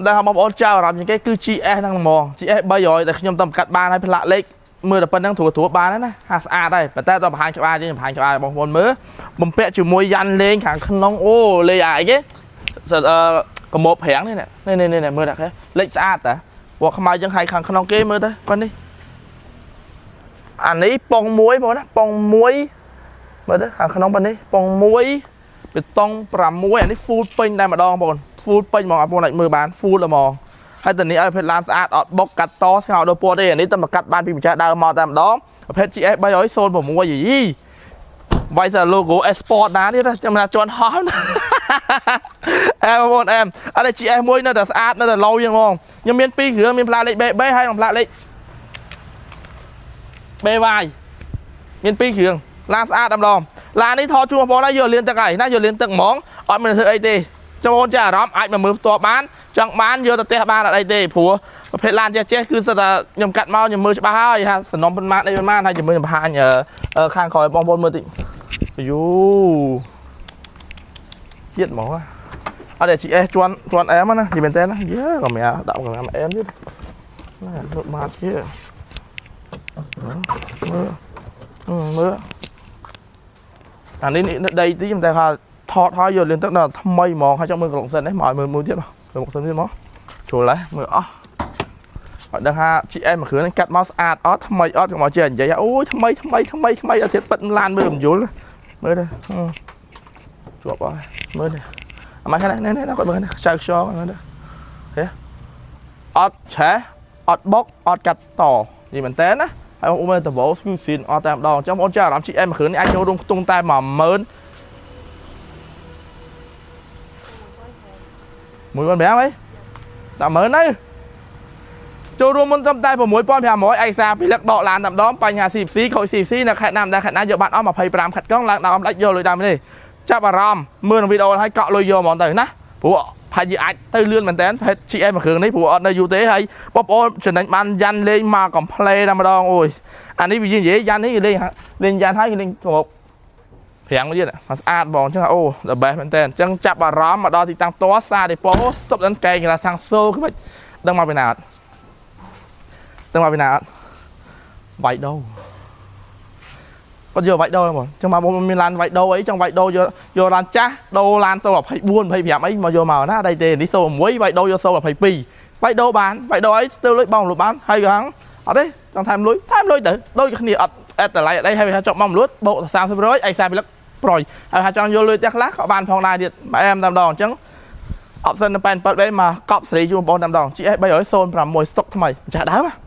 តែបងប្អូនចៅអារម្មណ៍ជាងគេគឺ GS ហ្នឹងហ្មង GS 300តែខ្ញុំតែកាត់បានហើយផ្លាកលេខមើលតែប៉ុណ្្នឹងត្រួតបានណាហាស្អាតហើយប៉ុន្តែតបង្ហាញច្បាស់ទេបង្ហាញច្បាស់បងប្អូនមើលបំពាក់ជាមួយយ៉ាន់លេងខាងក្នុងអូលេងអីគេកម៉ូប្រាំងនេះមើលដាក់គេលេខស្អាតតាពណ៌ខ្មៅចឹងហើយខាងក្នុងគេមើលទៅប៉ុណ្នេះអានេះប៉ុងមួយបងណាប៉ុងមួយមើលទៅខាងក្នុងប៉ុណ្នេះប៉ុងមួយបេតុង6អានេះ full ពេញតែម្ដងបង full ពេញហ្មងបងប្អូនអាចមើលបាន full ហ្មងហើយតនេះឲ្យប្រភេទឡានស្អាតអត់បុកកាត់តស្ងោរដល់ពណ៌ទេអានេះតែមកកាត់បានពីម្ចាស់ដើមមកតែម្ដងប្រភេទ GS 306យីវាយសារ logo export ណាទៀតចាំណាជន់ហោះអែបងប្អូនអែអត់តែ GS មួយនៅតែស្អាតនៅតែឡូយ៉ាងហ្មងខ្ញុំមាន2គ្រឿងមានផ្លាកលេខ BB ហើយនិងផ្លាកលេខ BY មាន2គ្រឿងឡានស្អាតតែម្ដងឡាននេះថតជូនបងប្អូនហើយយកលៀនទឹកហើយណាយកលៀនទឹកហ្មងអត់មានធ្វើអីទេចូលបងចាអារម្មណ៍អាចមកមើលផ្ទាល់បានចង់បានយកទៅផ្ទះបានអត់អីទេព្រោះប្រភេទឡានចេះគឺសិតតែខ្ញុំកាត់មកខ្ញុំមើលច្បាស់ហើយថាសំណុំប៉ុន្មានអីប៉ុន្មានហើយជាមួយបង្ហាញខាងក្រោយបងប្អូនមើលតិចយូជាតិហ្មងអត់តែ GS ជន់អែមណានិយាយមែនតើណាយើក៏មានដាក់កាមេរ៉ាអែមទៀតណាលក់បានទៀតមើលអានេះដីទីខ្ញុំតែថាថតហើយយកលៀនទឹកដល់ថ្មីហ្មងហើយចង់មើលក្រុមសិននេះមកមើលមួយទៀតមកក្រុមសិនទៀតមកចូលហើយមើលអស់អត់ដឹងថា GS មួយគ្រឿងនេះកាត់មកស្អាតអត់ថ្មីអត់ក៏មកចេះនិយាយអូយថ្មីអត់ទៀតប៉ិតឡានមើលមិនយល់មើលទៅជាប់ហើយមើលនេះអាម៉េចនេះគាត់មើលនេះចៅខ្យល់មើលទៅហេអត់ឆេះអត់បុកអត់កាត់តនិយាយមែនតើណាហើយបងមើលតវ៉ូស្គូស៊ីនអត់តែម្ដងអញ្ចឹងបងចាអារម្មណ៍ GS មួយគ្រឿងនេះអាចចូលរួមខ្ទង់តែ10000 15000ហីតែ10000ទៅចូលរួមមុនត្រឹមតែ6500ឯកសារពីលឹកដកឡានតែម្ដងបញ្ហា CFC ខូច CFC នៅខេត្តណាខេត្តណាយកបាត់អស់25ខាត់កង់ឡើងដល់អំដាច់យកលុយដើមនេះចាប់អារម្មណ៍មើលក្នុងវីដេអូហើយកក់លុយយកហ្មងទៅណាព្រោះផាច់អាចទៅលឿនមែនតើផេត GS មួយគ្រឿងនេះព្រោះអត់នៅយូរទេហើយបងប្អូនចំណេញបានយ៉ាន់លេងមកកំ plei តែម្ដងអូយអានេះវានិយាយយ៉ាន់នេះលេងយ៉ាន់ហើយលេងមកប្រាំងមួយទៀតស្អាតបងអញ្ចឹងអូ the best មែនតើអញ្ចឹងចាប់អារម្មណ៍មកដល់ទីតាំងផ្ទាល់សារដេប៉ូស្តុបដល់កែងសាំងសូខ្មិចដឹងមកពីណាអត់វាយដូរគាត់យកវាយដូរហ្មងអញ្ចឹងមកបងមានឡានវាយដូរអីចង់វាយដូរយកឡានចាស់ដូរឡានសូ24 25អីមកយកមកណាអីទេនេះសូ1វាយដូរយកសូ22វាយដូរបានវាយដូរអីស្ទើរលុយបងលុយបានហើយក៏ហងអត់ទេចង់ថែមលុយទៅដូចគ្នាអត់អត់តម្លៃអត់អីហើយចុកមកលួតបូក30%ឯសារពិលឹកប្រយហើយថាចង់យកលុយតែខ្លះក៏បានផងដែរទៀតបែមតែម្ដងអញ្ចឹងoption នៅប៉ែន7Bមកកប់សេរីជូនបងតែម្ដង GS 306ស្តុកថ្មីចាស់ដើម